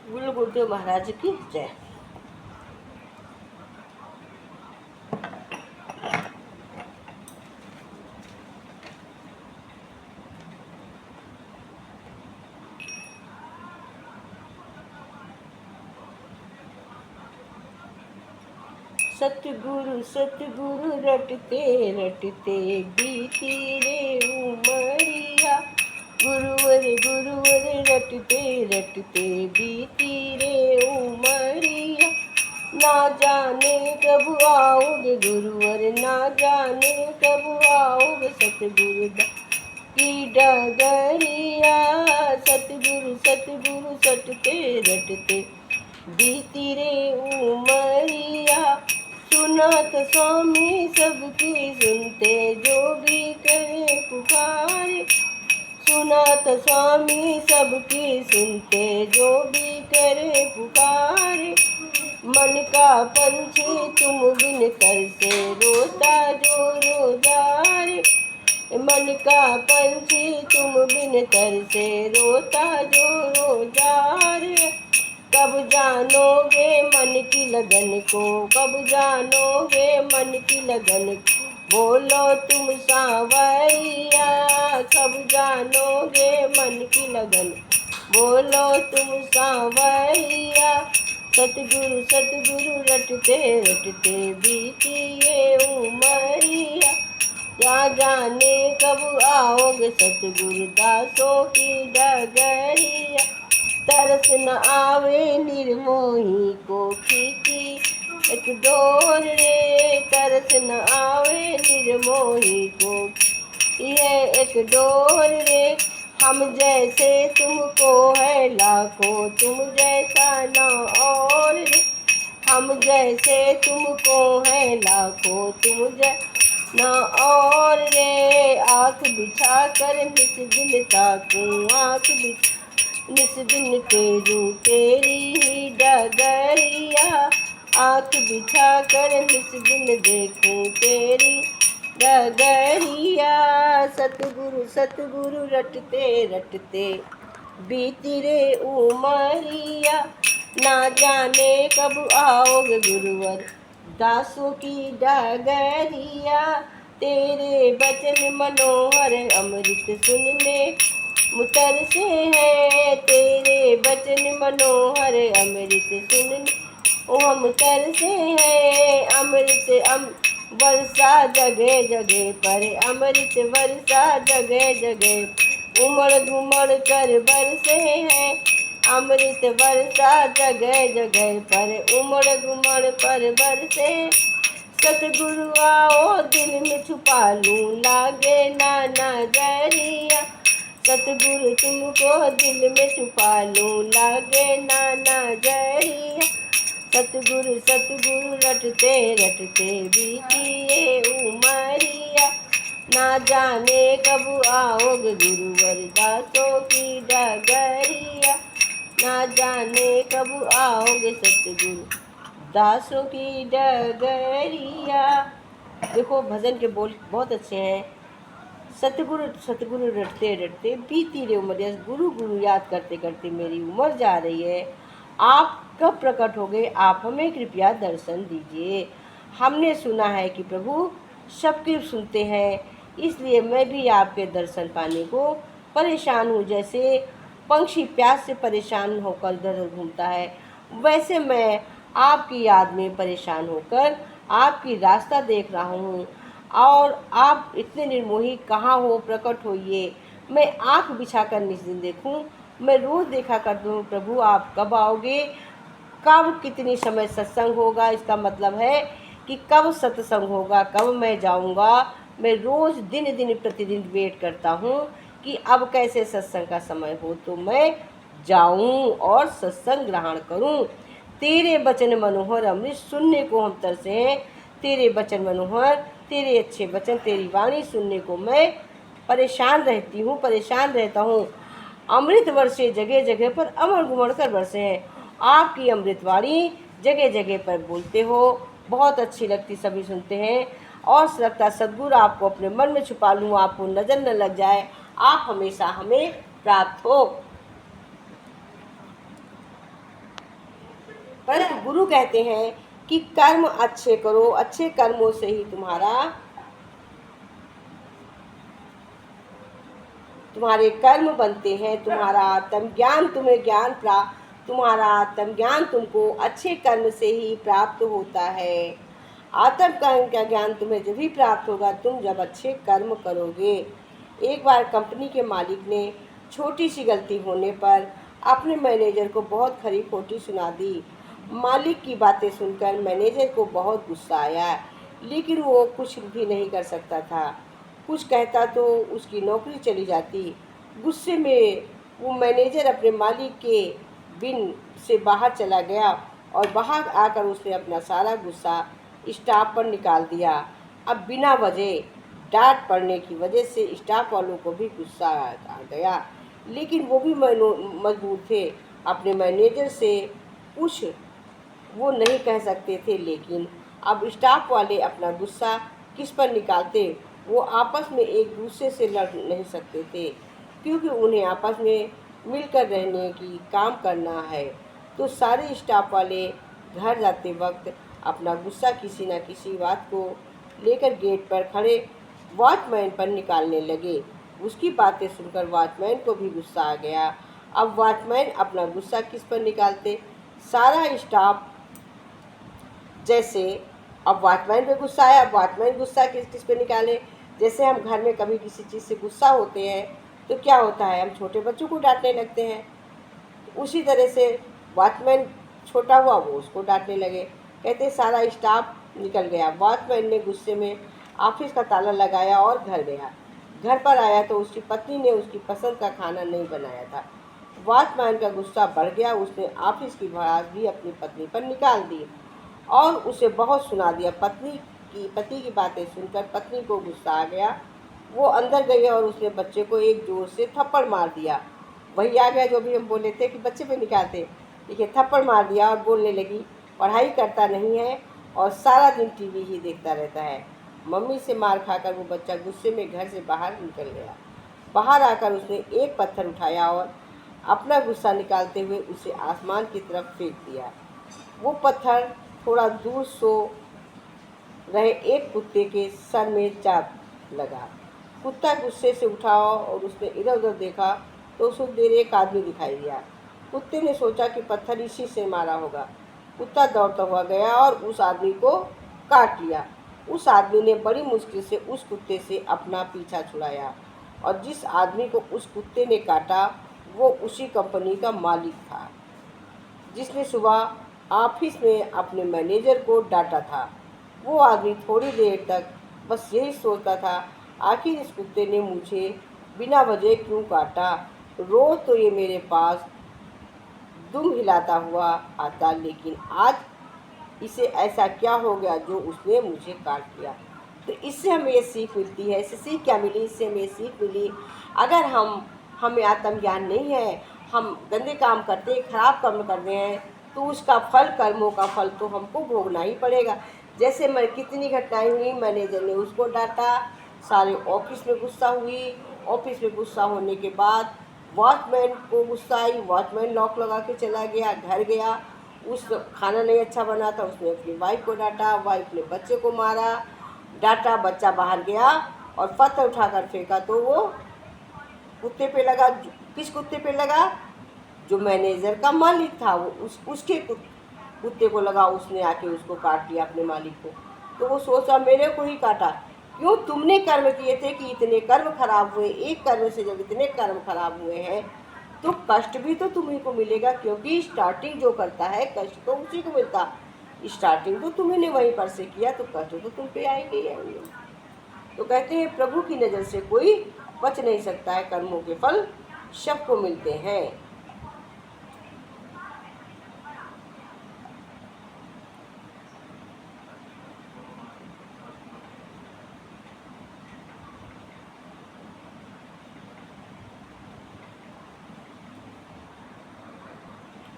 बोलो गुरुदेव महाराज की जय। सतगुरु सतगुरु रटते रटते बीती रे उमरिया। गुरुवर गुरुवर रटते रटते बीती रे उमरिया। ना जाने कब आओगे गुरुवर, ना जाने कब आओगे सतगुरु की डगरिया। सतगुरु सतगुरु सटते रटते बीती रे उमरिया। सुनात स्वामी सबकी सुनते जो भी करे पुकारे। सुनात स्वामी सबकी सुनते जो भी करे पुकारे। मन का पंछी तुम बिन कर से रोता जो रोजारे। मन का पंछी तुम बिन कर से रोता जो रोजारे। कब जानोगे मन की लगन को, कब जानोगे मन की लगन को, बोलो तुम सांवरिया। कब जानोगे मन की लगन, बोलो तुम सांवरिया। सतगुरु सतगुरु रटते रटते बीती ये उमरिया। क्या जाने कब आओगे सतगुरु दासों की डगरिया। तरस न आवे निर्मोही को खींची एक डोर रे। तरस न आवे निर्मोही को यह एक डोर रे। हम जैसे तुमको है लाखों, तुम जैसा ना और रे। हम जैसे तुमको है लाखों, तुम जैसा ना और रे। आँख बिछा कर निस दिन ताकूं, आँख बिछा निस दिन तेरू तेरी ही डगरिया। आँख बिछा कर निस दिन देखूं तेरी डगरिया। सतगुरु सतगुरु रटते रटते बीती रे उमरिया। ना जाने कब आओगे गुरुवर दासों की डगरिया। तेरे वचन मनोहर अमृत सुनने मुतर से है। तेरे वचन मनोहर अमृत सुन ओ हम तर से है। अमृत वर्षा जगह जगह पर, अमृत वर्षा जगह जगह उमड़ घुमड़ कर बरसे है। अमृत वर्षा जगह जगह पर उमड़ घुमड़ पर बरसे। सतगुरु आओ दिल में छुपा लूं लागे ना नजरिया। सतगुरु तुमको दिल में छुपा लूं लागे ना नजरिया। सतगुरु सतगुरु रटते रटते बीती ये उमरिया। ना जाने कब आओगे गुरुवर दासों की डगरिया। ना जाने कब आओगे सतगुरु दासों की डगरिया। देखो भजन के बोल बहुत अच्छे हैं। सतगुरु सतगुरु रटते रटते बीती रे उमरिया। गुरु गुरु याद करते करते मेरी उम्र जा रही है। आप कब प्रकट होगे, आप हमें कृपया दर्शन दीजिए। हमने सुना है कि प्रभु सबकी सुनते हैं, इसलिए मैं भी आपके दर्शन पाने को परेशान हूँ। जैसे पंछी प्यास से परेशान होकर इधर घूमता है, वैसे मैं आपकी याद में परेशान होकर आपकी रास्ता देख रहा हूँ। और आप इतने निर्मोही कहाँ हो, प्रकट होइए। मैं आँख बिछा कर निस दिन देखूँ, मैं रोज़ देखा करती हूँ प्रभु आप कब आओगे, कब कितनी समय सत्संग होगा। इसका मतलब है कि कब सत्संग होगा, कब मैं जाऊँगा। मैं रोज़ दिन दिन प्रतिदिन वेट करता हूँ कि अब कैसे सत्संग का समय हो तो मैं जाऊँ और सत्संग ग्रहण करूँ। तेरे वचन मनोहर अमृत सुनने को हम तरसे हैं। तेरे वचन मनोहर, तेरे अच्छे वचन, तेरी वाणी सुनने को मैं परेशान रहती हूँ, परेशान रहता हूँ। अमृत वर्षे जगह जगह पर अमर घुमड़ कर बरसे हैं। आपकी अमृत वाणी जगह जगह पर बोलते हो, बहुत अच्छी लगती, सभी सुनते हैं। और लगता सद्गुरु आपको अपने मन में छुपा लूँ, आपको नज़र न लग जाए, आप हमेशा हमें प्राप्त हो। परंतु गुरु कहते हैं कि कर्म अच्छे करो, अच्छे कर्मों से ही तुम्हारे कर्म बनते हैं, तुम्हारा आत्मज्ञान तुम्हें ज्ञान प्राप्त तुम्हारा आत्मज्ञान तुमको अच्छे कर्म से ही प्राप्त होता है। आत्मज्ञान का ज्ञान तुम्हें जब भी प्राप्त होगा तुम जब अच्छे कर्म करोगे। एक बार कंपनी के मालिक ने छोटी सी गलती होने पर अपने मैनेजर को बहुत खरी खोटी सुना दी। मालिक की बातें सुनकर मैनेजर को बहुत गुस्सा आया, लेकिन वो कुछ भी नहीं कर सकता था। कुछ कहता तो उसकी नौकरी चली जाती। गुस्से में वो मैनेजर अपने मालिक के बिन से बाहर चला गया और बाहर आकर उसने अपना सारा गुस्सा स्टाफ पर निकाल दिया। अब बिना वजह डांट पड़ने की वजह से स्टाफ वालों को भी गुस्सा आ गया, लेकिन वो भी मजबूर थे। अपने मैनेजर से कुछ वो नहीं कह सकते थे, लेकिन अब स्टाफ वाले अपना गुस्सा किस पर निकालते? वो आपस में एक दूसरे से लड़ नहीं सकते थे, क्योंकि उन्हें आपस में मिलकर रहने की काम करना है। तो सारे स्टाफ वाले घर जाते वक्त अपना गुस्सा किसी न किसी बात को लेकर गेट पर खड़े वॉचमैन पर निकालने लगे। उसकी बातें सुनकर वॉचमैन को भी गुस्सा आ गया। अब वॉचमैन अपना गुस्सा किस पर निकालते? सारा स्टाफ जैसे अब वॉचमैन पे गुस्सा आया, अब वॉचमैन गुस्सा किस किस पे निकाले? जैसे हम घर में कभी किसी चीज़ से गुस्सा होते हैं तो क्या होता है, हम छोटे बच्चों को डांटने लगते हैं। उसी तरह से वॉचमैन छोटा हुआ, वो उसको डांटने लगे। कहते सारा स्टाफ निकल गया। वॉचमैन ने गुस्से में ऑफिस का ताला लगाया और घर गया। घर पर आया तो उसकी पत्नी ने उसकी पसंद का खाना नहीं बनाया था। वॉचमैन का गुस्सा बढ़ गया। उसने ऑफिस की भड़ास भी अपनी पत्नी पर निकाल दी और उसे बहुत सुना दिया। पति की बातें सुनकर पत्नी को गुस्सा आ गया। वो अंदर गई और उसने बच्चे को एक जोर से थप्पड़ मार दिया। वही आ गया जो भी हम बोले थे कि बच्चे पे निकालते। देखिए, थप्पड़ मार दिया और बोलने लगी, पढ़ाई करता नहीं है और सारा दिन टीवी ही देखता रहता है। मम्मी से मार खाकर वो बच्चा गुस्से में घर से बाहर निकल गया। बाहर आकर उसने एक पत्थर उठाया और अपना गुस्सा निकालते हुए उसे आसमान की तरफ फेंक दिया। वो पत्थर थोड़ा दूर सो रहे एक कुत्ते के सर में जा लगा। कुत्ता गुस्से से उठा और उसने इधर उधर देखा तो उसे देर एक आदमी दिखाई दिया। कुत्ते ने सोचा कि पत्थर इसी से मारा होगा। कुत्ता दौड़ता हुआ गया और उस आदमी को काट लिया। उस आदमी ने बड़ी मुश्किल से उस कुत्ते से अपना पीछा छुड़ाया और जिस आदमी को उस कुत्ते ने काटा वो उसी कंपनी का मालिक था, जिसने सुबह ऑफिस में अपने मैनेजर को डांटा था। वो आदमी थोड़ी देर तक बस यही सोचता था, आखिर इस कुत्ते ने मुझे बिना वजह क्यों काटा? रोज तो ये मेरे पास दुम हिलाता हुआ आता, लेकिन आज इसे ऐसा क्या हो गया जो उसने मुझे काट दिया? तो इससे हमें ये सीख मिलती है। इससे सीख क्या मिली? इससे हमें सीख मिली, अगर हमें आत्मज्ञान नहीं है, हम गंदे काम करते हैं, खराब कर्म करते हैं, तो उसका फल, कर्मों का फल तो हमको भोगना ही पड़ेगा। जैसे मैं कितनी घटनाएं हुई, मैनेजर ने उसको डांटा, सारे ऑफिस में गुस्सा हुई। ऑफिस में गुस्सा होने के बाद वॉचमैन को गुस्सा आई। वॉचमैन लॉक लगा के चला गया, घर गया। उस खाना नहीं अच्छा बना था, उसने अपनी वाइफ को डांटा, वाइफ ने बच्चे को मारा, डांटा, बच्चा बाहर गया और पत्थर उठाकर फेंका तो वो कुत्ते पे लगा। किस कुत्ते पे लगा? जो मैनेजर का मालिक था, वो उसके कुत्ते को लगा। उसने आके उसको काट दिया, अपने मालिक को। तो वो सोचा मेरे को ही काटा, क्यों? तुमने कर्म किए थे कि इतने कर्म खराब हुए। एक कर्म से जब इतने कर्म खराब हुए हैं तो कष्ट भी तो तुम्ही को मिलेगा, क्योंकि स्टार्टिंग जो करता है कष्ट तो उसी को मिलता। स्टार्टिंग तो तुम्ही ने वहीं पर से किया, तो कष्ट तो तुम पे आएंगे ही आएंगे। तो कहते हैं प्रभु की नज़र से कोई बच नहीं सकता है, कर्मों के फल सबको मिलते हैं।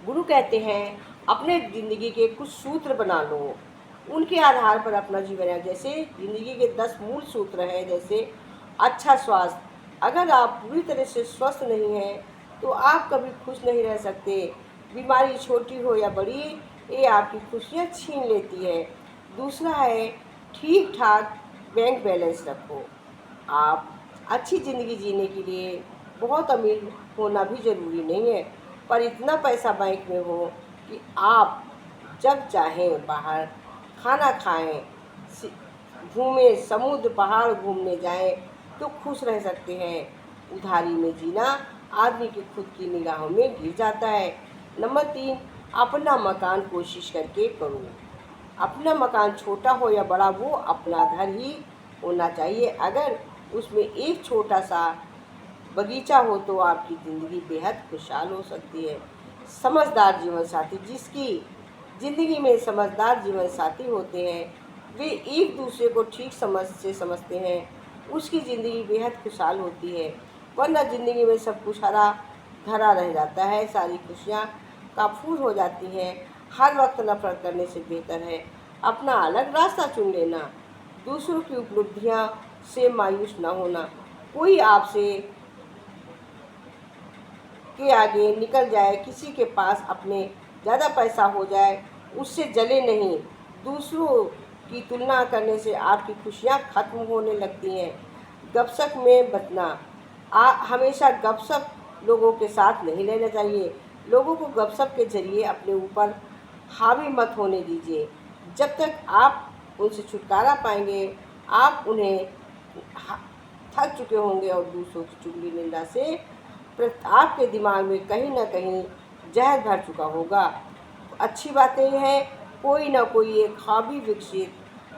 गुरु कहते हैं अपने ज़िंदगी के कुछ सूत्र बना लो, उनके आधार पर अपना जीवन है। जैसे ज़िंदगी के 10 मूल सूत्र हैं, जैसे अच्छा स्वास्थ्य। अगर आप पूरी तरह से स्वस्थ नहीं हैं तो आप कभी खुश नहीं रह सकते। बीमारी छोटी हो या बड़ी, ये आपकी खुशियाँ छीन लेती है। दूसरा है ठीक ठाक बैंक बैलेंस रखो। आप अच्छी ज़िंदगी जीने के लिए बहुत अमीर होना भी ज़रूरी नहीं है, पर इतना पैसा बैंक में हो कि आप जब चाहें बाहर खाना खाएं, घूमें, समुद्र पहाड़ घूमने जाएं तो खुश रह सकते हैं। उधारी में जीना आदमी की खुद की निगाहों में गिर जाता है। नंबर 3, अपना मकान कोशिश करके करो। अपना मकान छोटा हो या बड़ा, वो अपना घर ही होना चाहिए। अगर उसमें एक छोटा सा बगीचा हो तो आपकी ज़िंदगी बेहद खुशहाल हो सकती है। समझदार जीवन साथी, जिसकी ज़िंदगी में समझदार जीवन साथी होते हैं, वे एक दूसरे को ठीक समझते हैं, उसकी ज़िंदगी बेहद खुशहाल होती है। वरना ज़िंदगी में सब कुछ हरा भरा रह जाता है, सारी खुशियाँ काफूर हो जाती हैं। हर वक्त नफरत करने से बेहतर है अपना अलग रास्ता चुन लेना। दूसरों की उपलब्धियाँ से मायूस न होना। कोई आपसे के आगे निकल जाए, किसी के पास अपने ज़्यादा पैसा हो जाए, उससे जले नहीं। दूसरों की तुलना करने से आपकी खुशियाँ खत्म होने लगती हैं। गपशप में बचना। हमेशा गपशप लोगों के साथ नहीं रहना चाहिए। लोगों को गपशप के जरिए अपने ऊपर हावी मत होने दीजिए। जब तक आप उनसे छुटकारा पाएंगे, आप उन्हें थक चुके होंगे और दूसरों की चुगली निंदा से आपके दिमाग में कहीं ना कहीं जहर भर चुका होगा। अच्छी बातें हैं, कोई ना कोई एक हॉबी विकसित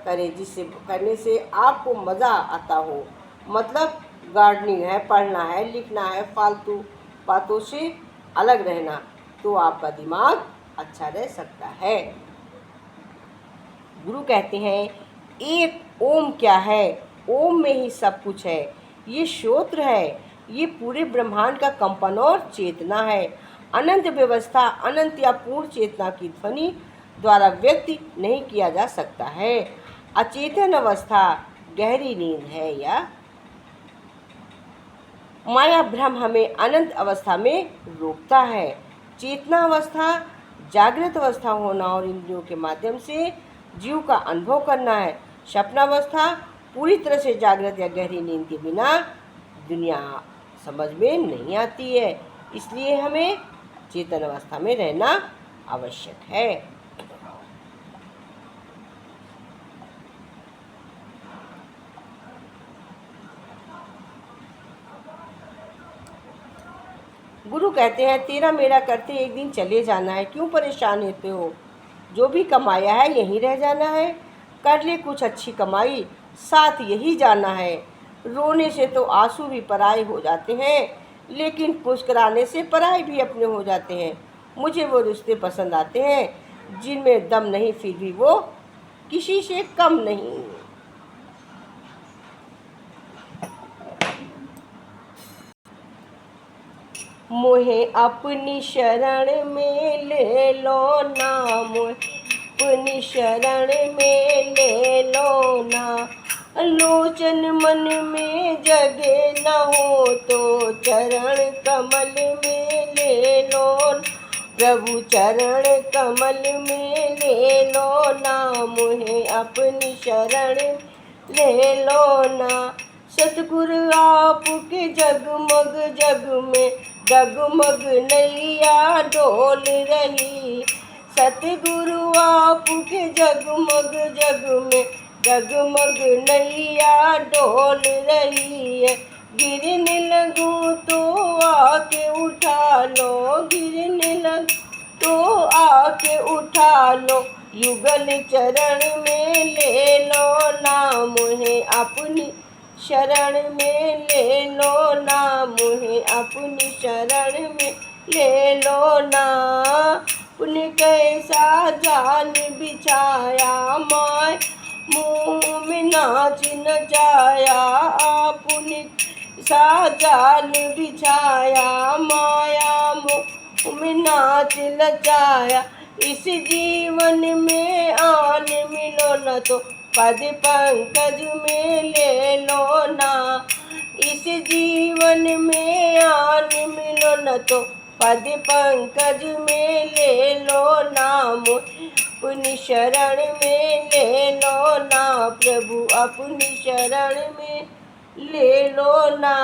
करें जिससे करने से आपको मज़ा आता हो। मतलब गार्डनिंग है, पढ़ना है, लिखना है, फालतू बातों से अलग रहना, तो आपका दिमाग अच्छा रह सकता है। गुरु कहते हैं, एक ओम क्या है? ओम में ही सब कुछ है। ये श्रोत्र है, ये पूरे ब्रह्मांड का कंपन और चेतना है। अनंत व्यवस्था अनंत या पूर्ण चेतना की ध्वनि द्वारा व्यक्त नहीं किया जा सकता है। अचेतन अवस्था गहरी नींद है या माया भ्रम हमें अनंत अवस्था में रोकता है। चेतना अवस्था जागृत अवस्था होना और इंद्रियों के माध्यम से जीव का अनुभव करना है। स्वप्नावस्था पूरी तरह से जागृत या गहरी नींद के बिना दुनिया समझ में नहीं आती है, इसलिए हमें चेतन अवस्था में रहना आवश्यक है। गुरु कहते हैं, तेरा मेरा करते एक दिन चले जाना है, क्यों परेशान होते हो? जो भी कमाया है यहीं रह जाना है। कर ले कुछ अच्छी कमाई, साथ यही जाना है। रोने से तो आंसू भी पराए हो जाते हैं, लेकिन मुस्कुराने से पराए भी अपने हो जाते हैं। मुझे वो रिश्ते पसंद आते हैं जिनमें दम नहीं, फिर भी वो किसी से कम नहीं। मोहे अपनी शरण में ले लो ना, मोहे अपनी शरण में ले लो ना। लोचन मन में जगे न हो तो चरण कमल में ले लो। प्रभु चरण कमल में ले लो ना, मोहे अपनी शरण ले लो ना। सतगुरु आपके जगमग जग में डगमग नैया डोल रही। सतगुरु आपके जगमग जग में डगमग नैया डोल रही है। गिरने लगूं तो आके उठा लो, गिरने लगूं तो आके उठा लो। युगल चरण में ले लो ना, मोहे अपनी शरण में ले लो ना, मोहे अपनी शरण में ले लो ना। पुण्य कैसा जाल बिछाया माय, मुँह में नाच नचाया। पुण्य सा जाल बिछाया माया, मुँह में नाच नचाया। इस जीवन में आन मिलो न तो पद पंकज में ले लो ना। इस जीवन में आन मिलो न तो पद पंकज में ले लो नाम, अपनी शरण में ले लो ना प्रभु, अपनी शरण में ले लो ना।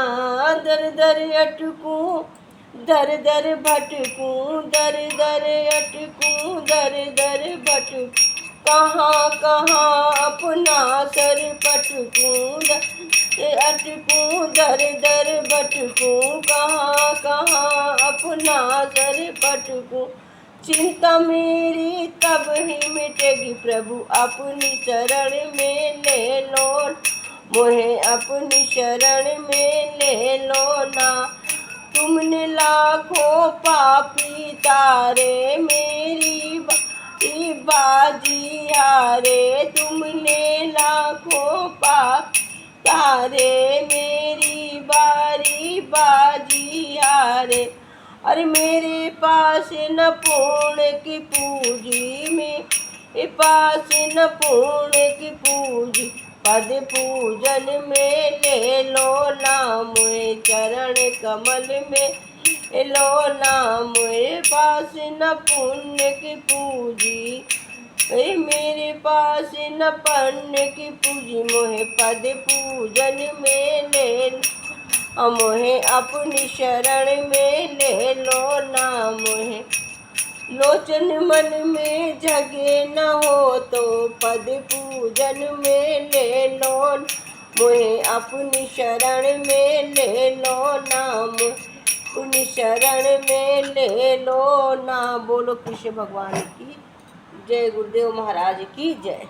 दर दर अटकूं, दर दर भटकूं, दर दर अटकूं, दर दर भटकूं, कहाँ कहाँ अपना सर पटकूं, अटकूं, दर दर भटकूं, कहाँ कहाँ अपना सर पटकूं। चिंता मेरी तब ही मिटेगी प्रभु, अपनी शरण में ले लो मोहे, अपनी शरण में ले लो ना। तुमने लाखों पापी तारे, मेरी बाजी हारे, तुमने लाखों पाप तारे, मेरी बारी बाजी हारे। अरे मेरे पास न पूर्ण की पूंजी में, पास न पूर्ण की पूंजी, पद पूजन में ले लो नाम, चरण कमल में लो नाम। पास न पुण्य की पूंजी, मेरे पास न पुण्य की पूंजी, मोहे पद पूजन में ले लो, मोहे अपनी शरण में ले लो ना। मोहे लोचन मन में जगे न हो तो, पद पूजन में ले लो, मोहे अपनी शरण में ले लो नाम, अपनी शरण में ले लो ना। बोलो कृष्ण भगवान की जय, गुरुदेव महाराज की जय।